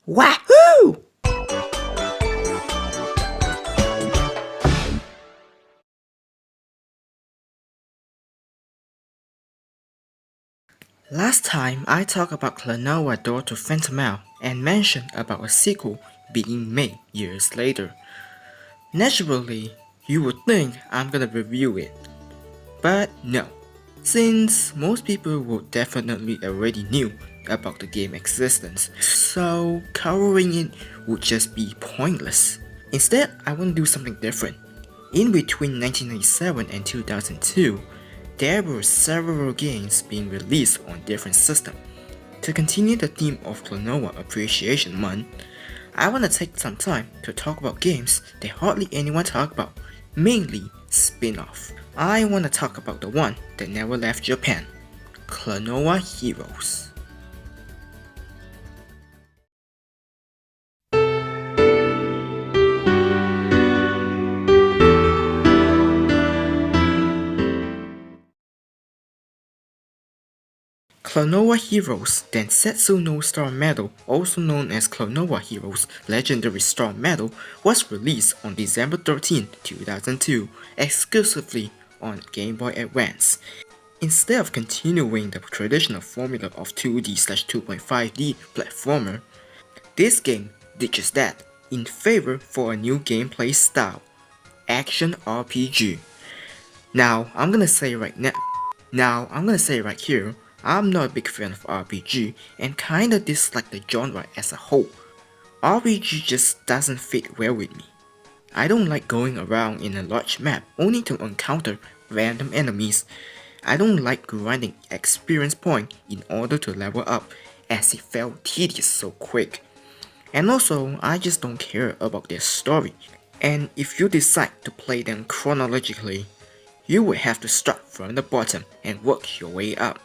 Wahoo! Last time I talked about Klonoa Door to Phantomile and mentioned about a sequel being made years later. Naturally, you would think I'm gonna review it, but no, since most people would definitely already knew about the game's existence, so covering it would just be pointless. Instead, I want to do something different. In between 1997 and 2002, there were several games being released on different systems. To continue the theme of Klonoa Appreciation Month, I want to take some time to talk about games that hardly anyone talk about, mainly spin-off. I want to talk about the one that never left Japan, Klonoa Heroes. Klonoa Heroes Densetsu no Star Medal, also known as Klonoa Heroes Legendary Star Medal, was released on December 13, 2002, exclusively on Game Boy Advance. Instead of continuing the traditional formula of 2D/2.5D platformer, this game did just that, in favor for a new gameplay style, Action RPG. Now, I'm gonna say right here, I'm not a big fan of RPG and kinda dislike the genre as a whole. RPG just doesn't fit well with me. I don't like going around in a large map only to encounter random enemies. I don't like grinding experience point in order to level up, as it felt tedious so quick. And also, I just don't care about their story. And if you decide to play them chronologically, you would have to start from the bottom and work your way up.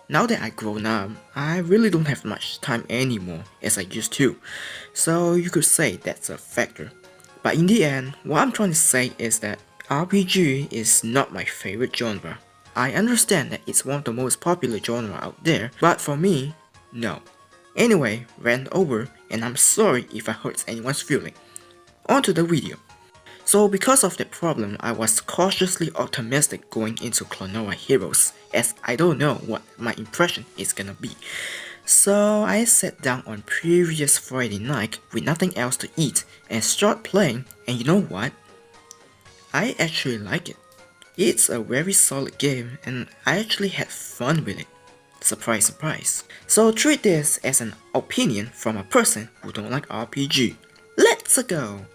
Now that I've grown up, I really don't have much time anymore as I used to, so you could say that's a factor. But in the end, what I'm trying to say is that RPG is not my favorite genre. I understand that it's one of the most popular genre out there, but for me, no. Anyway, rant over, and I'm sorry if I hurt anyone's feeling. On to the video. So because of that problem, I was cautiously optimistic going into Klonoa Heroes, as I don't know what my impression is gonna be. So I sat down on previous Friday night with nothing else to eat and start playing, and you know what? I actually like it. It's a very solid game and I actually had fun with it. Surprise surprise. So treat this as an opinion from a person who don't like RPG. Let's go!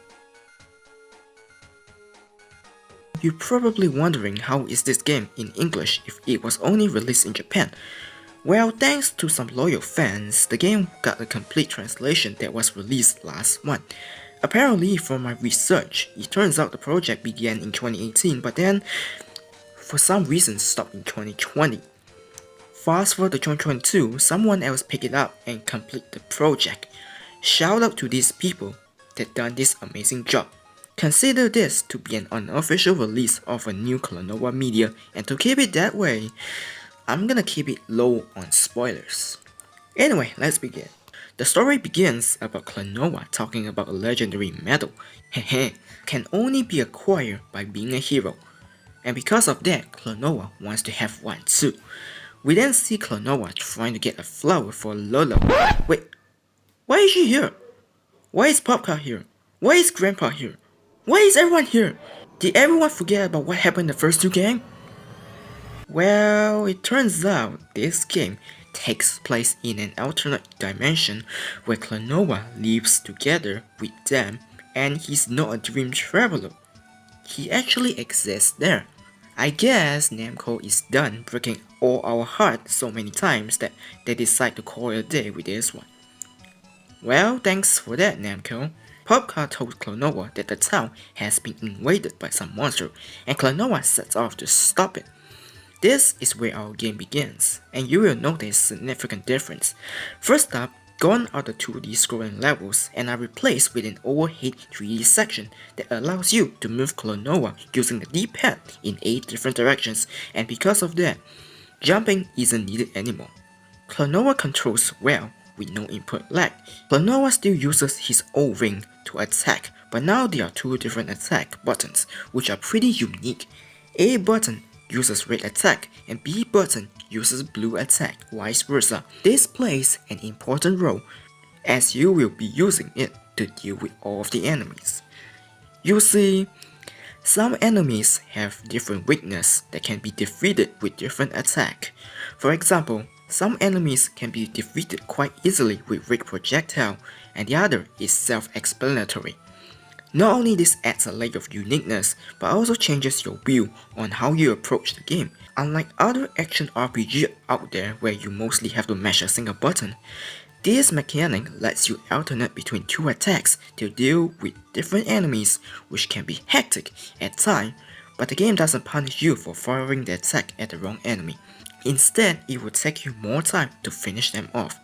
You're probably wondering how is this game in English if it was only released in Japan. Well, thanks to some loyal fans, the game got a complete translation that was released last month. Apparently, from my research, it turns out the project began in 2018 but then, for some reason, stopped in 2020. Fast forward to 2022, someone else picked it up and complete the project. Shout out to these people that done this amazing job. Consider this to be an unofficial release of a new Klonoa media, and to keep it that way, I'm gonna keep it low on spoilers. Anyway, let's begin. The story begins about Klonoa talking about a legendary medal, can only be acquired by being a hero. And because of that, Klonoa wants to have one too. We then see Klonoa trying to get a flower for Lolo. Wait, why is she here? Why is Popka here? Why is Grandpa here? Why is everyone here? Did everyone forget about what happened in the first two games? Well, it turns out this game takes place in an alternate dimension where Klonoa lives together with them and he's not a dream traveler. He actually exists there. I guess Namco is done breaking all our hearts so many times that they decide to call it a day with this one. Well, thanks for that, Namco. Popka told Klonoa that the town has been invaded by some monster, and Klonoa sets off to stop it. This is where our game begins, and you will notice a significant difference. First up, gone are the 2D scrolling levels and are replaced with an overhead 3D section that allows you to move Klonoa using the D-pad in 8 different directions, and because of that, jumping isn't needed anymore. Klonoa controls well, with no input lag. Klonoa still uses his O-ring to attack, but now there are two different attack buttons, which are pretty unique. A button uses red attack and B button uses blue attack, vice versa. This plays an important role as you will be using it to deal with all of the enemies. You see, some enemies have different weakness that can be defeated with different attack. For example, some enemies can be defeated quite easily with red projectile, and the other is self-explanatory. Not only this adds a layer of uniqueness, but also changes your view on how you approach the game. Unlike other action RPG out there where you mostly have to mash a single button, this mechanic lets you alternate between two attacks to deal with different enemies, which can be hectic at times, but the game doesn't punish you for firing the attack at the wrong enemy. Instead, it will take you more time to finish them off.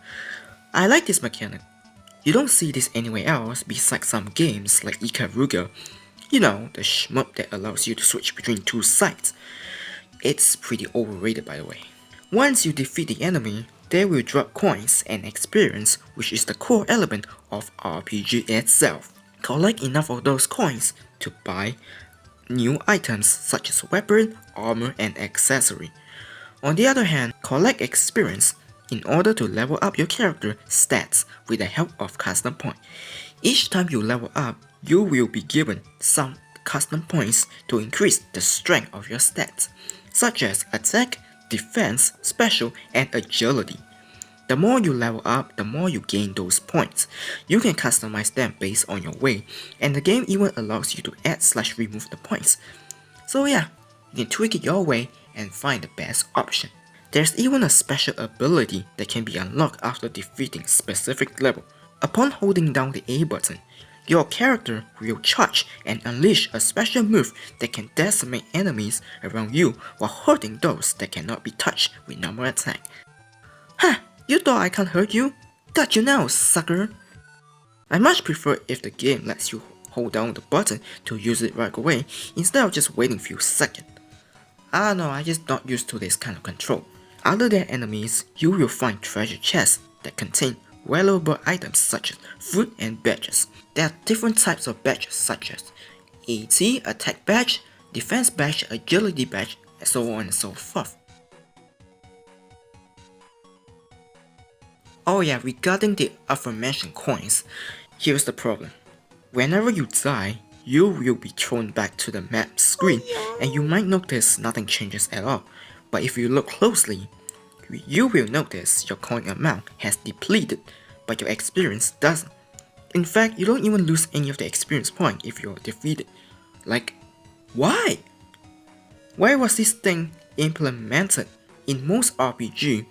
I like this mechanic. You don't see this anywhere else besides some games like Ikaruga. You know, the shmup that allows you to switch between two sides. It's pretty overrated by the way. Once you defeat the enemy, they will drop coins and experience, which is the core element of RPG itself. Collect enough of those coins to buy new items such as weapon, armor, and accessory. On the other hand, collect experience in order to level up your character stats with the help of custom points. Each time you level up, you will be given some custom points to increase the strength of your stats, such as attack, defense, special, and agility. The more you level up, the more you gain those points. You can customize them based on your way, and the game even allows you to add/remove the points. So yeah, you can tweak it your way and find the best option. There's even a special ability that can be unlocked after defeating specific level. Upon holding down the A button, your character will charge and unleash a special move that can decimate enemies around you while hurting those that cannot be touched with normal attack. Ha! You thought I can't hurt you? Got you now, sucker! I much prefer if the game lets you hold down the button to use it right away instead of just waiting a few seconds. I don't know, I'm just not used to this kind of control. Other than enemies, you will find treasure chests that contain valuable items such as food and badges. There are different types of badges such as AT, attack badge, defense badge, agility badge, and so on and so forth. Oh yeah, regarding the aforementioned coins, here's the problem. Whenever you die, you will be thrown back to the map screen and you might notice nothing changes at all. But if you look closely, you will notice your coin amount has depleted, but your experience doesn't. In fact, you don't even lose any of the experience point if you're defeated. Like, why? Why was this thing implemented? In most RPG,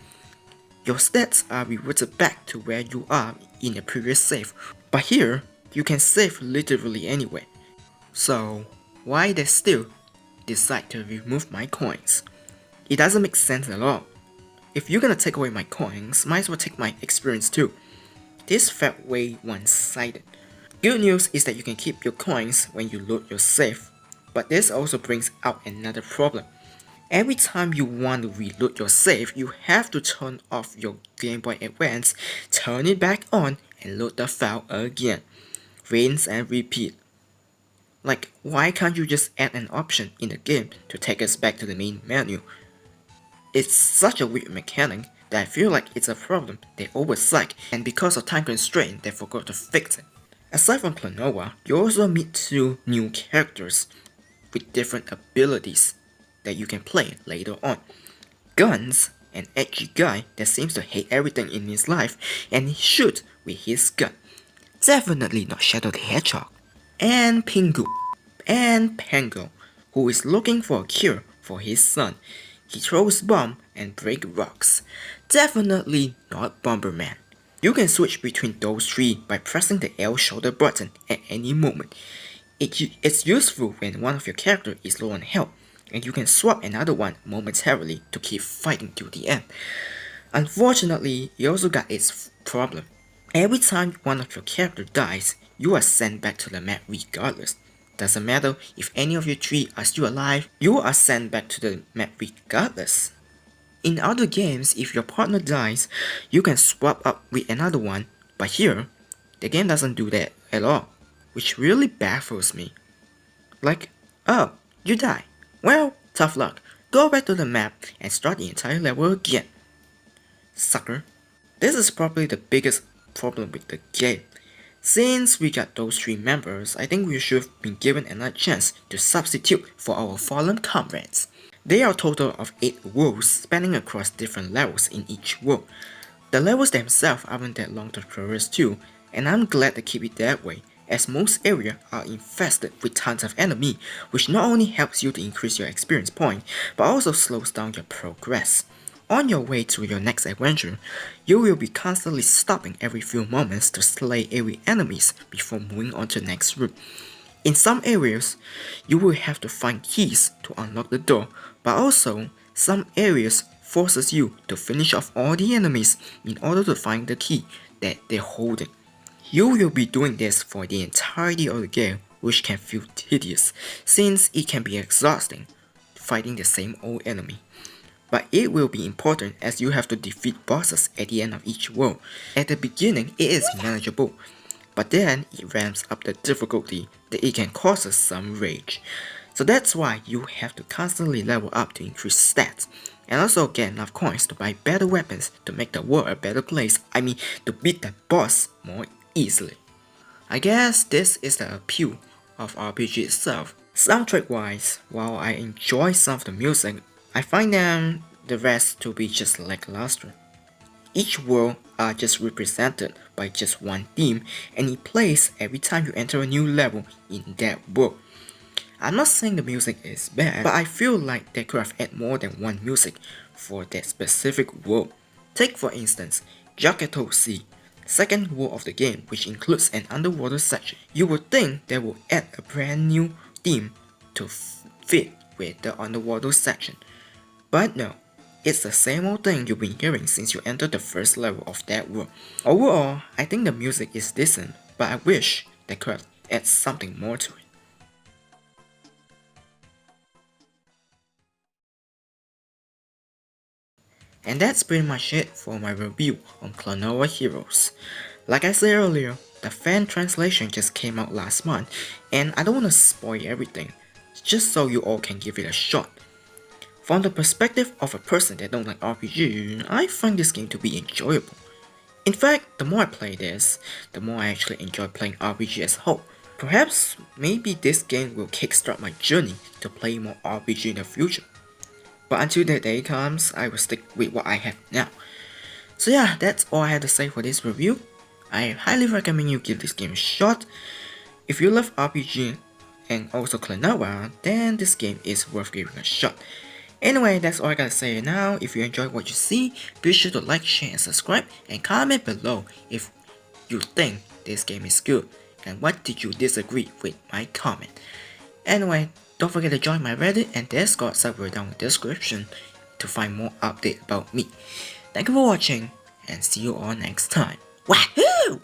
your stats are reverted back to where you are in the previous save, but here, you can save literally anywhere. So, why they still decide to remove my coins? It doesn't make sense at all. If you're gonna take away my coins, might as well take my experience too. This felt way one-sided. Good news is that you can keep your coins when you load your save, but this also brings out another problem. Every time you want to reload your save, you have to turn off your Game Boy Advance, turn it back on, and load the file again. Rinse and repeat. Like, why can't you just add an option in the game to take us back to the main menu? It's such a weird mechanic that I feel like it's a problem they oversight, and because of time constraint, they forgot to fix it. Aside from Klonoa, you also meet two new characters with different abilities that you can play later on. Guntz, an edgy guy that seems to hate everything in his life and he shoots with his gun. Definitely not Shadow the Hedgehog. And Pingu, and Pango, who is looking for a cure for his son. He throws bombs and breaks rocks. Definitely not Bomberman. You can switch between those three by pressing the L shoulder button at any moment. It's useful when one of your characters is low on health, and you can swap another one momentarily to keep fighting till the end. Unfortunately, it also got its problem. Every time one of your characters dies, you are sent back to the map regardless. Doesn't matter if any of your three are still alive, you are sent back to the map regardless. In other games, if your partner dies, you can swap up with another one, but here, the game doesn't do that at all, which really baffles me. Like, oh, you die. Well, tough luck. Go back to the map and start the entire level again. Sucker. This is probably the biggest problem with the game. Since we got those 3 members, I think we should have been given another chance to substitute for our fallen comrades. There are a total of 8 worlds spanning across different levels in each world. The levels themselves aren't that long to traverse too, and I'm glad to keep it that way, as most areas are infested with tons of enemy, which not only helps you to increase your experience point, but also slows down your progress. On your way to your next adventure, you will be constantly stopping every few moments to slay every enemies before moving on to the next route. In some areas, you will have to find keys to unlock the door, but also, some areas forces you to finish off all the enemies in order to find the key that they're holding. You will be doing this for the entirety of the game, which can feel tedious, since it can be exhausting, fighting the same old enemy. But it will be important as you have to defeat bosses at the end of each world. At the beginning, it is manageable, but then it ramps up the difficulty that it can cause us some rage. So that's why you have to constantly level up to increase stats, and also get enough coins to buy better weapons to make the world a better place, to beat that boss more easily. I guess this is the appeal of RPG itself. Soundtrack wise, while I enjoy some of the music, I find the rest to be just lackluster. Each world are just represented by just one theme, and it plays every time you enter a new level in that world. I'm not saying the music is bad, but I feel like they could have added more than one music for that specific world. Take for instance, Jugkettle Sea, second world of the game, which includes an underwater section. You would think they would add a brand new theme to fit with the underwater section. But no, it's the same old thing you've been hearing since you entered the first level of that world. Overall, I think the music is decent, but I wish they could have added something more to it. And that's pretty much it for my review on Klonoa Heroes. Like I said earlier, the fan translation just came out last month, and I don't want to spoil everything, just so you all can give it a shot. From the perspective of a person that don't like RPG, I find this game to be enjoyable. In fact, the more I play this, the more I actually enjoy playing RPG as a whole. Perhaps, maybe this game will kickstart my journey to play more RPG in the future. But until that day comes, I will stick with what I have now. So yeah, that's all I have to say for this review. I highly recommend you give this game a shot. If you love RPG and also Klonoa, then this game is worth giving a shot. Anyway, that's all I gotta say now. If you enjoyed what you see, be sure to like, share and subscribe, and comment below if you think this game is good, and what did you disagree with my comment. Anyway, don't forget to join my Reddit and Discord server down in the description to find more updates about me. Thank you for watching, and see you all next time. Wahoo!